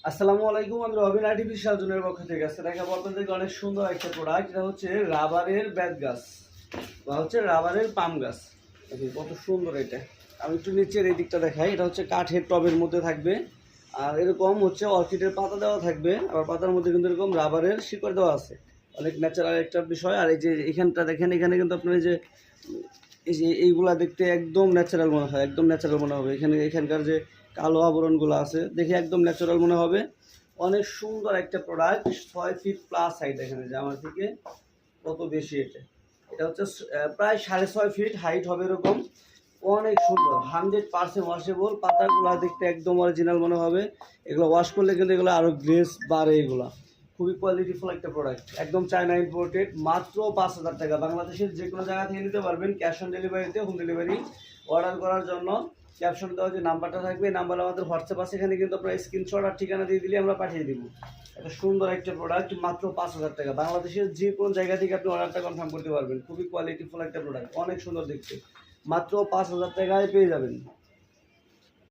আসসালামু আলাইকুম। আমি রবিন আর্টিফিশিয়াল জোনের পক্ষ থেকে দেখাবো আপনাদেরকে অনেক সুন্দর একটা প্রোডাক্ট। এটা হচ্ছে রাবারের ব্যাট গাছ বা হচ্ছে রাবারের পাম গাছ। দেখুন কত সুন্দর এটা। আমি একটু নিচের এই দিকটা দেখাই। এটা হচ্ছে কাঠের টবের মধ্যে থাকবে, আর এরকম হচ্ছে অর্কিডের পাতা দেওয়া থাকবে, আবার পাতার মধ্যে কিন্তু এরকম রাবারের শিকড় দেওয়া আছে। অনেক ন্যাচারাল একটা বিষয়। আর এই যে এখানটা দেখেন, এখানে কিন্তু আপনার এই যে এইগুলা দেখতে একদম ন্যাচারাল মনে হয়, একদম ন্যাচারাল মনে হবে। এখানকার যে কালো আবরণগুলো আছে দেখে একদম ন্যাচারাল মনে হবে। অনেক সুন্দর একটা প্রোডাক্ট। 6 ফিট প্লাস হাইট, এখানে যে আমার থেকে কত বেশি এটা। এটা হচ্ছে প্রায় 6.5 ফিট হাইট হবে এরকম। অনেক সুন্দর, 100% ওয়াশেবল। পাতাগুলো দেখতে একদম অরিজিনাল মনে হবে। এগুলো ওয়াশ করলে কিন্তু এগুলো আরও গ্লেজ বাড়ে। এগুলো খুবই কোয়ালিটিফুল একটা প্রোডাক্ট, একদম চায়না ইম্পোর্টেড। মাত্র 5,000 টাকা। বাংলাদেশের যে কোনো জায়গা থেকে নিতে পারবেন, ক্যাশ অন ডেলিভারিতে। হোম ডেলিভারি অর্ডার করার জন্য ক্যাপশন দেওয়া যে নাম্বারটা থাকবে, এই নাম্বারে আমাদের হোয়াটসঅ্যাপ আছে। এখানে কিন্তু আপনার স্ক্রিনশট আর ঠিকানা দিয়ে দিলে আমরা পাঠিয়ে দিব। এত সুন্দর একটা প্রোডাক্ট, মাত্র 5,000 টাকা। বাংলাদেশের যে কোনো জায়গা থেকে আপনি অর্ডারটা কনফার্ম করতে পারবেন। খুবই কোয়ালিটিফুল একটা প্রোডাক্ট, অনেক সুন্দর দেখতে। মাত্র 5,000 টাকায় পেয়ে যাবেন।